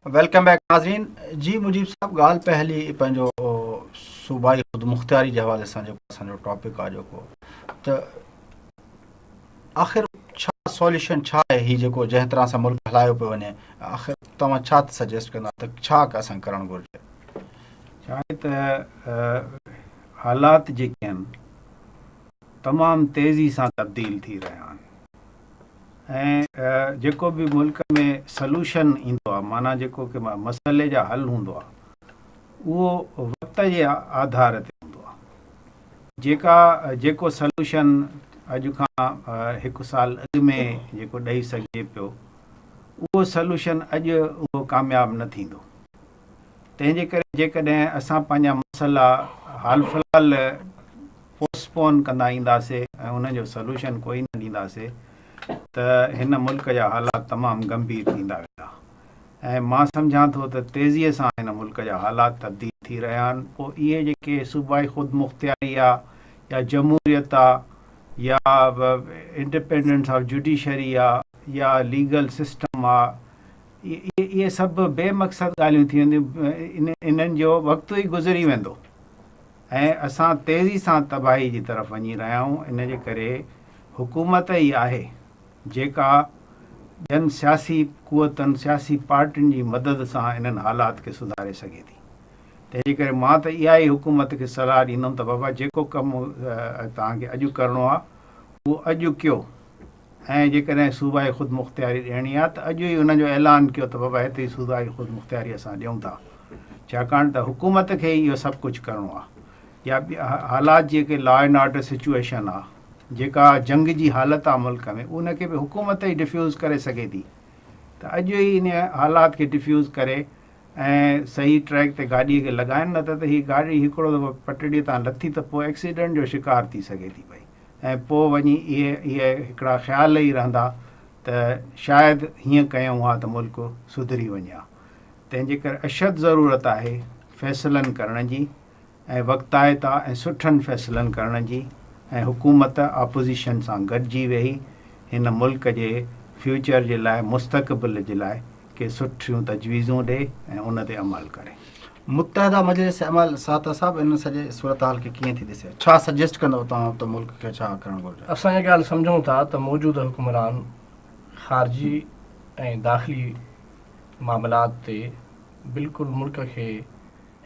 Welcome back नाज़रीन जी। मुजीब साहब ॻाल्हि पहली पंहिंजो सूबाई ख़ुदि मुख़्तियारी जे हवाले सां जेको असांजो टॉपिक आहे जेको त आख़िर छा सॉल्यूशन छा आहे हीउ जेको जंहिं तरह सां मुल्क हलायो पियो वञे, आख़िर तव्हां छा सजेस्ट कंदा त छा असांखे करणु घुरिजे? छा आहे त हालात जेके आहिनि तमामु तेज़ी सां तब्दील थी रहिया आहिनि ऐं जेको बि मुल्क में सलूशन ईंदो आहे, माना जेको कि मसइले जा हल हूंदो आहे, उहो वक़्त जे आधार ते हूंदो आहे। जेको सलूशन अॼु खां हिकु साल अॻु में जेको ॾेई सघिजे पियो, उहो सलूशन अॼु उहो कामयाबु न थींदो। तंहिंजे करे जेकॾहिं असां पंहिंजा मसइला हाल फ़िलहाल पोस्टपोन कंदा ईंदासीं ऐं उनजो सलूशन कोई न ॾींदासीं त हिन मुल्क जा हालात तमामु गंभीर थींदा वेंदा। ऐं मां सम्झां थो त तेज़ीअ सां हिन मुल्क जा हालात तब्दील थी रहिया आहिनि। पोइ इहे जेके सूबाई ख़ुदि मुख़्तियारी आहे या जमहूरियत आहे या इंडिपेंडेंस ऑफ जुडिशरी आहे या लीगल सिस्टम आहे, इहे सभु बेमक़सद ॻाल्हियूं थी वेंदियूं। इन्हनि जो वक़्तु ई गुज़री वेंदो ऐं असां तेज़ी सां तबाही जी तरफ़ वञी रहिया आहियूं। इन जे करे हुकूमत ई आहे जेका ॿियनि सियासी क़ुवतनि सियासी पार्टियुनि जी मदद सां इन्हनि हालात खे सुधारे सघे थी। तंहिंजे करे मां त इहा ई हुकूमत खे सलाह ॾींदुमि त बाबा जेको कमु तव्हांखे अॼु करिणो आहे उहो अॼु कयो, ऐं जेकॾहिं सूबाई ख़ुदि मुख़्तियारी ॾियणी आहे त अॼु ई हुनजो ऐलान कयो त बाबा हिते सूबाई ख़ुदि मुख़्तियारी असां ॾियूं था, छाकाणि त हुकूमत खे इहो सभु कुझु करिणो आहे। या हालात जेके लॉ एंड ऑर्डर सिचुएशन आहे, जेका जंग जी हालत आहे मुल्क में, उनखे बि हुकूमत ई डिफ्यूज़ करे सघे थी। त अॼु ई इन हालात खे डिफ्यूज़ करे ऐं सही ट्रैक ते गाॾीअ खे लॻाइनि, न त हीअ गाॾी हिकिड़ो दफ़ो पटड़ीअ तां लथी त पोइ एक्सीडेंट जो शिकार थी सघे थी पई, ऐं पोइ वञी इहे हिकिड़ा ख़्याल ई रहंदा त शायदि हीअं कयूं हा त मुल्क सुधरी वञे हा। तंहिंजे करे अशद ज़रूरत आहे फ़ैसिलनि करण जी, ऐं वक़्ताइता ऐं सुठनि फ़ैसिलनि करण जी, ऐं हुकूमत अपोज़िशन सां गॾिजी वेही हिन मुल्क जे फ्यूचर जे लाइ, मुस्तक़बिल जे लाइ के सुठियूं तजवीज़ूं ॾे ऐं उन ते अमल करे। मुत्तहिदा मजलिस अमल साता साहब इन सॼे सूरत हाल खे कीअं थी ॾिसे? छा सजेस्ट कंदव तव्हां त मुल्क खे छा करणु घुरिजे? असां इहा ॻाल्हि सम्झूं था त मौजूदा हुकुमरान ख़ारिजी ऐं दाख़िली मामलात ते बिल्कुलु मुल्क खे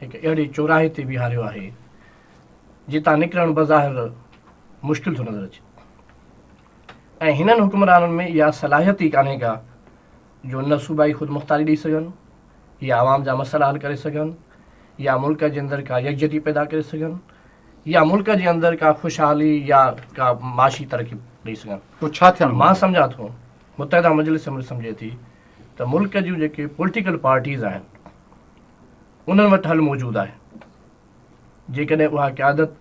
हिकु अहिड़े चौराहे ते बीहारियो आहे जितां निकिरणु बज़ाहिर मुश्किल थो नज़र अचे। ऐं हिननि हुकुमराननि में इहा सलाहियत ई कान्हे का जो न सूबाई ख़ुदि मुख़्तियारी ॾेई सघनि या आवाम जा मसइला हल करे सघनि या मुल्क जे अंदरि का यकजहती पैदा करे सघनि या मुल्क जे अंदरि का ख़ुशहाली या का माशी तरक़ी ॾेई सघनि। पोइ छा थियणु? मां सम्झां थो, मुत्तहिदा मजलिस सम्झे थी त मुल्क जूं जेके पॉलिटिकल पार्टीज़ आहिनि उन्हनि वटि हल मौजूदु आहे। जेकॾहिं उहा क़यादत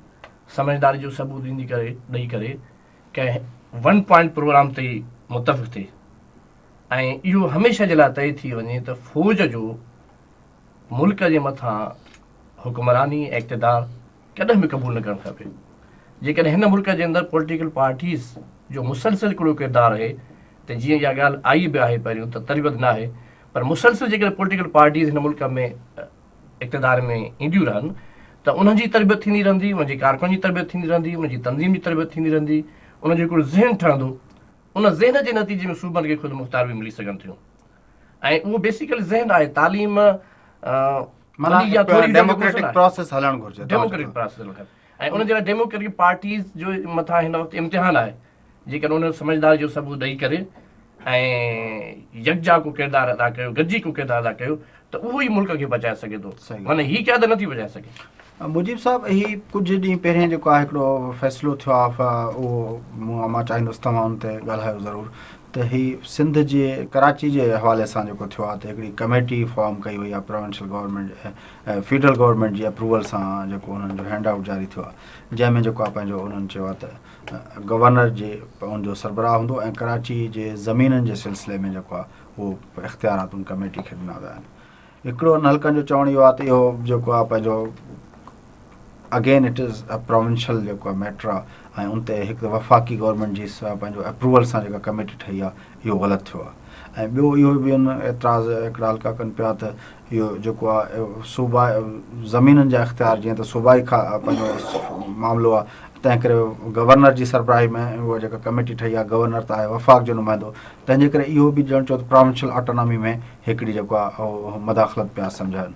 समझदारी जो सबूत ॾेई करे कंहिं 1 पॉइंट प्रोग्राम ते मुतफ़िक़ थिए ऐं इहो हमेशह जे लाइ तइ थी वञे त फ़ौज जो मुल्क जे मथां हुकुमरानी इक़्तिदार कॾहिं बि क़बूल न करणु खपे। जेकॾहिं हिन मुल्क जे अंदरि पॉलिटिकल पार्टीज़ जो मुसलसिल हिकिड़ो किरदारु आहे त जीअं इहा ॻाल्हि आई बि आहे पहिरियों त तरबियत न आहे, पर मुसलसिल जेकॾहिं पॉलिटिकल पार्टीज़ हिन मुल्क में इक़्तिदार में ईंदियूं रहनि त उन्हनि जी तरबियत थींदी रहंदी, उनजी कारकुन जी तरबियत थींदी रहंदी, उनजी तनज़ीम जी तरबियत थींदी रहंदी, उनजो हिकिड़ो ज़हन ठहंदो, उन ज़हन जे नतीजे में सूबनि खे ख़ुदि मुख़्तियार बि मिली सघनि थियूं। ऐं उहो बेसिकली ज़हन आहे तालीम डेमोक्रेटिक प्रोसेस हलणु घुरिजे। डेमोक्रेटिक प्रोसेस हलणु खपे ऐं उनजे लाइ डेमोक्रेटिक पार्टीज़ जो मथां हिन वक़्तु इम्तिहान आहे। जेकॾहिं उन समझदारी जो सबूत ॾेई करे ऐं यकजा को किरदारु अदा कयो, गॾिजी को किरदारु अदा कयो त उहो ई मुल्क खे बचाए सघे थो, माना हीअ क़यादत नथी बचाए सघे। मुजीब साहब, ही कुझु ॾींहं पहिरियों जेको आहे हिकिड़ो फ़ैसिलो थियो आहे, उहो मां चाहींदुसि तव्हां हुन ते ॻाल्हायो ज़रूरु, त हीअ सिंध जे कराची जे हवाले सां जेको थियो आहे त हिकिड़ी कमेटी फॉर्म कई वई आहे प्रोविंशियल गवर्नमेंट फेडरल गवर्नमेंट जी अप्रूवल सां, जेको उन्हनि जो हैंड आउट जारी थियो आहे, जंहिंमें जेको आहे पंहिंजो उन्हनि चयो आहे त गवर्नर जे उनजो सरबराह हूंदो ऐं कराची जे ज़मीननि जे सिलसिले में जेको आहे उहो इख़्तियारात उन कमेटी खे ॾिना विया आहिनि। हिकिड़ो हल्कनि जो चवणु इहो आहे त इहो जेको आहे पंहिंजो again it is a provincial जेको आहे मैटर आहे ऐं उन ते हिकु वफ़ाक़ी गवर्नमेंट जी पंहिंजो अप्रूवल सां जेका कमेटी ठही आहे इहो ग़लति थियो आहे। ऐं ॿियो इहो बि एतिराज़ हिकिड़ा हल्का कनि पिया त इहो जेको आहे सूबा ज़मीनुनि जा इख़्तियार जीअं त सूबाई पंहिंजो मामिलो आहे, तंहिं करे गवर्नर जी सरबराही में उहा जेका कमेटी ठही आहे, गवर्नर त आहे वफ़ाक़ जो नुमाइंदो, तंहिंजे करे इहो बि ॼण चओ त प्रोविंशियल ऑटोनॉमी में हिकिड़ी जेको आहे उहो मदाख़लत पिया सम्झनि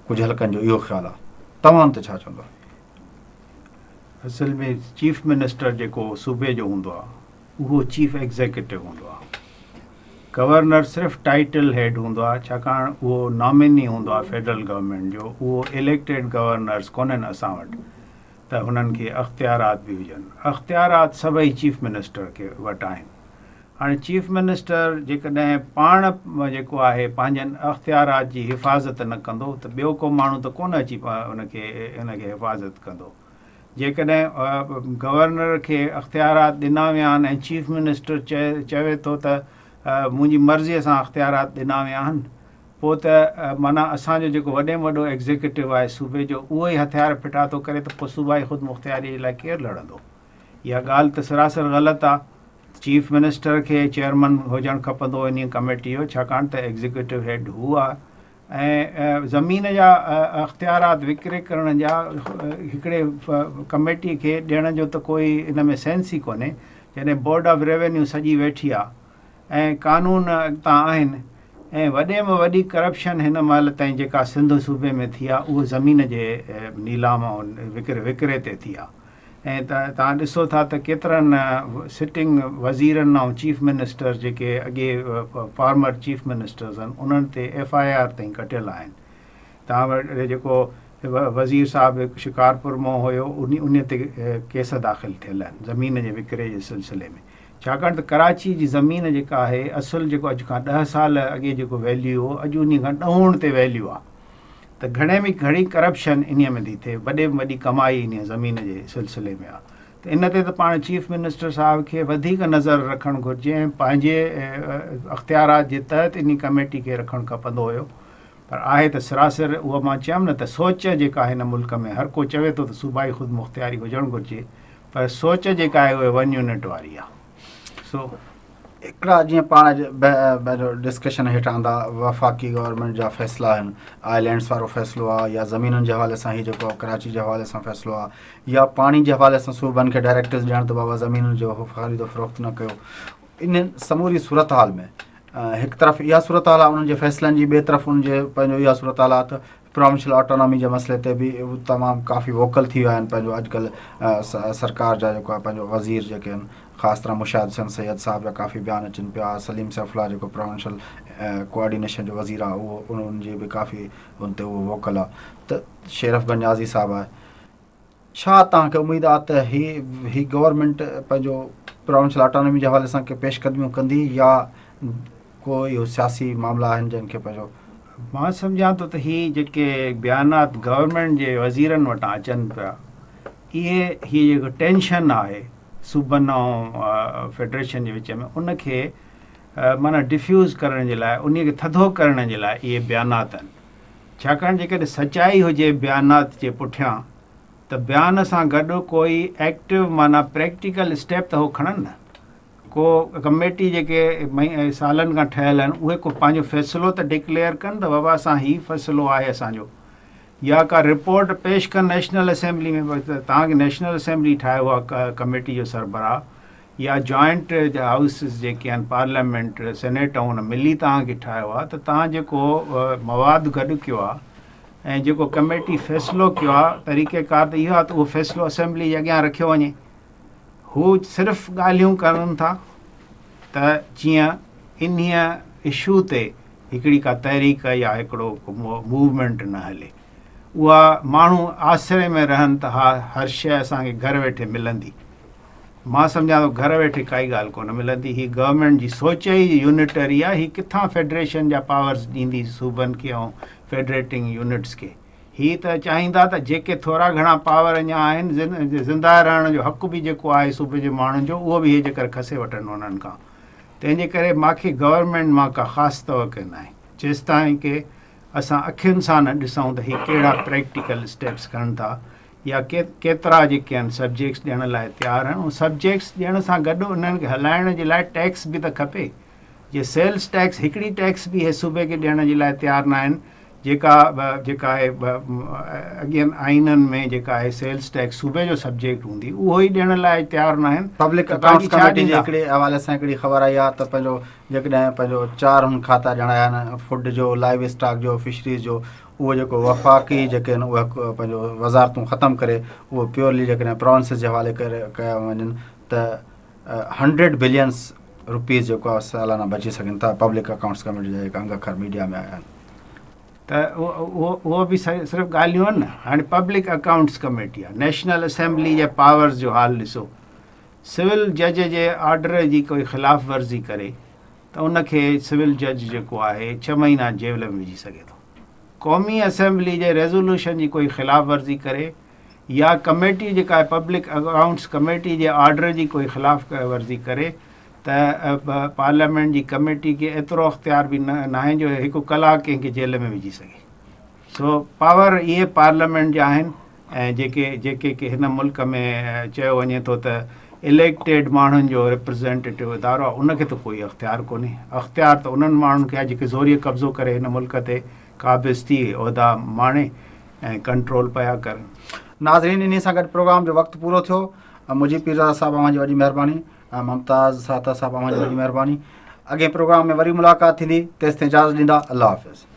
कुझु हल्कनि जो इहो ख़्यालु आहे। तव्हां ते छा चवंदो? असल में चीफ मिनिस्टर जेको सूबे जो हूंदो आहे उहो चीफ एग्ज़ीक्यूटिव हूंदो आहे। गवर्नर सिर्फ़ु टाइटल हेड हूंदो आहे, छाकाणि उहो नॉमिनी हूंदो आहे फेडरल गवर्नमेंट जो, उहो इलेक्टेड गवर्नर्स कोन्हनि असां वटि त हुननि खे अख़्तियारात बि हुजनि। अख़्तियारात सभई चीफ मिनिस्टर खे वटि आहिनि। हाणे चीफ मिनिस्टर जेकॾहिं पाण जेको आहे पंहिंजनि अख़्तियारात जी हिफ़ाज़त न कंदो त ॿियो को माण्हू त कोन अची हुनखे हिफ़ाज़त कंदो। जेकॾहिं गवर्नर खे अख़्तियारात ॾिना विया आहिनि ऐं चीफ मिनिस्टर चवे थो त मुंहिंजी मर्ज़ीअ सां अख़्तियारात ॾिना विया आहिनि, पोइ त माना असांजो जेको वॾे में वॾो एग्ज़ीक्यूटिव आहे सूबे जो उहो ई हथियार फिटा थो करे, त पोइ सूबाई ख़ुदि मुख़्तियारी जे लाइ केरु लड़ंदो? इहा ॻाल्हि त सरासर ग़लति आहे। चीफ मिनिस्टर खे चेयरमैन हुजणु खपंदो इन कमेटी जो, छाकाणि त एग्ज़ीक्यूटिव हेड हू आहे ऐं ज़मीन जा अख़्तियारात विकिरे करण जा हिकिड़े कमेटी खे ॾियण जो त कोई इन में सेंस ई कोन्हे। जॾहिं बोर्ड ऑफ रेवेन्यू सॼी वेठी आहे ऐं कानून अॻितां आहिनि ऐं वॾे में वॾी करप्शन हिन महिल ताईं जेका सिंध सूबे में थी आहे उहो ज़मीन जे नीलाम विकिरे ते थी आहे। ऐं तव्हां ॾिसो था त केतिरनि सिटिंग वज़ीरनि ऐं चीफ मिनिस्टर जेके अॻे फॉर्मर चीफ मिनिस्टर्स आहिनि उन्हनि ते FIR ताईं कटियल आहिनि। तव्हां वटि जेको वज़ीर साहिबु शिकारपुर मां हुयो उन ते केस दाख़िल थियल आहिनि ज़मीन जे विकिरे जे सिलसिले में, छाकाणि त कराची जी ज़मीन जेका आहे असुलु जेको अॼु खां 10 साल अॻे जेको वैल्यू हो अॼु उन खां ॾहोण ते वैल्यू आहे। त घणे में घणी करप्शन इन में थी थिए, वॾे में वॾी कमाई इन ज़मीन जे सिलसिले में आहे। त इन ते त पाण चीफ मिनिस्टर साहिब खे वधीक नज़र रखणु घुरिजे ऐं पंहिंजे अख़्तियारात जे तहत इन कमेटी खे रखणु खपंदो हुयो। पर आहे त सरासर उहा मां चयमि न त सोच जेका हिन मुल्क में हर को चवे थो त सूबाई ख़ुदि मुख़्तियारी हुजणु घुरिजे, पर सोच जेका आहे उहा 1 यूनिट वारी आहे। सो हिकिड़ा जीअं पाण डिस्कशन हेठि आंदा वफ़ाक़ी गवर्नमेंट जा फ़ैसिला आहिनि, आइलैंड्स वारो फ़ैसिलो आहे या ज़मीनुनि जे हवाले सां हीउ जेको कराची जे हवाले सां फ़ैसिलो आहे या पाणी जे हवाले सां सूबनि खे डायरेक्टिव्स ॾियणु त बाबा ज़मीनुनि जो ख़रीदो फ़रोख़्त न कयो। इन समूरी सूरत हाल में हिकु तरफ़ इहा सूरत हाल आहे उन्हनि जे फ़ैसिलनि जी, ॿिए तरफ़ उनजे पंहिंजो इहा सूरत हाल आहे त प्रोविंशियल ऑटोनॉमी जे मसइले ते बि तमामु काफ़ी वोकल थी विया आहिनि। पंहिंजो अॼुकल्ह सरकार जा जेको आहे पंहिंजो वज़ीर जेके आहिनि, ख़ासि तरह मुशाहिद हुसैन सैयद साहिब जा काफ़ी बयान अचनि पिया, सलीम सैफुल्लाह जेको प्रोविंशियल कोऑर्डिनेशन जो वज़ीर आहे उहो उन्हनि जी बि काफ़ी उन ते उहो वोकल आहे। त शेरफ गंजाज़ी साहिबु आहे, छा तव्हांखे उमेदु आहे त ही गवर्नमेंट पंहिंजो प्रोविंशियल ऑटोनॉमी जे हवाले सां के पेशकदमियूं कंदी या को इहो सियासी मामला आहिनि जिन खे पंहिंजो? मां सम्झां थो त ही जेके बयानात गवर्नमेंट जे वज़ीरनि वटां अचनि पिया, हीअ जेको टेंशन आहे सूबनि ऐं फेडरेशन जे विच में उनखे माना डिफ्यूज़ करण जे लाइ, उन खे थधो करण जे लाइ इहे बयानात आहिनि। छाकाणि जेकॾहिं सचाई हुजे बयानात जे पुठियां त बयान सां गॾु कोई एक्टिव माना प्रैक्टिकल स्टेप त उहो खणनि न। को कमेटी जेके सालनि खां ठहियल आहिनि उहे को पंहिंजो फ़ैसिलो त डिक्लेयर कनि त बाबा असां हीउ फ़ैसिलो आहे असांजो, या का रिपोर्ट पेश कनि नेशनल असेंबली में। तव्हांखे नेशनल असेंबली ठाहियो आहे कमेटी जो सरबराह, या जॉइंट हाउसिस जेके आहिनि पार्लियामेंट सेनेट ऐं हुन मिली तव्हांखे ठाहियो आहे, त तव्हां जेको मवाद गॾु कयो आहे ऐं जेको कमेटी फ़ैसिलो कयो आहे तरीक़ेकार त इहो आहे त उहो फ़ैसिलो असेंबली जे अॻियां रखियो वञे। हू सिर्फ़ु ॻाल्हियूं करनि था त जीअं इन्हीअ इशू ते हिकिड़ी का तहरीक या हिकिड़ो मूवमेंट न हले। उहा माण्हू आसिरे में रहनि त हा हर शइ असांखे घरु वेठे मिलंदी। मां सम्झां थो घरु वेठे काई ॻाल्हि कोन मिलंदी। ही गवर्नमेंट जी सोच ई यूनिटरी आहे। ही किथां फेडरेशन जा पावर्स ॾींदी सूबनि खे ऐं फेडरेटिंग यूनिट्स खे। ही त चाहींदा त जेके थोरा घणा पावर अञा आहिनि, ज़िंदा रहण जो हक़ बि जेको आहे सूबे जे माण्हुनि जो, उहो बि इहे जेकर खसे वठनि उन्हनि खां। तंहिंजे करे मूंखे गवर्नमेंट मां का ख़ासि तवक़ो न आहे, जेसिताईं की असां अखियुनि सां न ॾिसूं त ही कहिड़ा प्रैक्टिकल स्टेप्स खणनि था। या केतिरा जेके आहिनि सब्जेक्ट्स ॾियण लाइ तयारु आहिनि। ऐं सब्जेक्ट्स ॾियण सां गॾु उन्हनि खे हलाइण जे लाइ टैक्स बि त खपे। जे सेल्स टैक्स हिकिड़ी टैक्स बि हे सूबे खे ॾियण जे लाइ तयारु न आहिनि। जेका आहे अॻियनि आइननि में जेका आहे सेल्स टैक्स सूबे जो सब्जेक्ट हूंदी उहो ई ॾियण लाइ तयारु न आहिनि। पब्लिक अकाउंट्स कमेटी जे हिकिड़े हवाले सां हिकिड़ी ख़बर आई आहे त पंहिंजो जेकॾहिं पंहिंजो 4 हुन खाता ॼणा आहिनि, फूड जो, लाइव स्टॉक जो, फिशरीज़ जो, उहो जेको वफ़ाक़ी जेके आहिनि उहे पंहिंजो वज़ारतूं ख़तमु करे उहो प्योरली जेकॾहिं प्रोविंसिस जे हवाले करे कया वञनि त 100 बिलियंस रुपीज़ जेको आहे सालाना बची सघनि था। पब्लिक अकाउंट्स कमेटी जा जेका अंग अखर मीडिया में आया आहिनि त उहो बि सिर्फ़ु ॻाल्हियूं आहिनि न। हाणे पब्लिक अकाउंट्स कमेटी आहे, नेशनल असेंबली जे पावर्स जो हाल ॾिसो। सिविल जज जे ऑर्डर जी कोई ख़िलाफ़ वर्ज़ी करे त उनखे सिविल जज जेको आहे 6 महीना जेल में विझी सघे थो। क़ौमी असेंबली जे रेज़ोल्यूशन जी कोई ख़िलाफ़ वर्ज़ी करे या कमेटी जेका आहे पब्लिक अकाउंट्स कमेटी जे ऑर्डर जी कोई ख़िलाफ़ वर्ज़ी करे त पार्लियामेंट जी कमेटी खे एतिरो अख़्तियार बि न आहे जो हिकु कलाक कंहिंखे जेल में विझी सघे। सो पावर इहे पार्लियामेंट जा आहिनि। ऐं जेके हिन मुल्क में चयो वञे थो त इलेक्टेड माण्हुनि जो रिप्रेज़ेंटेटिव इदारो आहे, उनखे त कोई अख़्तियार कोन्हे। अख़्तियार त उन्हनि माण्हुनि खे आहे जेके ज़ोरीअ कब्ज़ो करे हिन मुल्क ते क़ाबिज़ थी उहिदा माणे ऐं कंट्रोल पिया करनि। नाज़रीन, इन सां गॾु प्रोग्राम जो वक़्तु पूरो थियो। मुंहिंजी पीरज़ादा साहिबु अव्हांजी वॾी महिरबानी, मुमताज़ साता साहिबु अव्हांजी वॾी महिरबानी। अॻे प्रोग्राम में वरी मुलाक़ात थींदी, तेसिताईं इजाज़त ॾींदा। अल्लाह हाफ़िज़।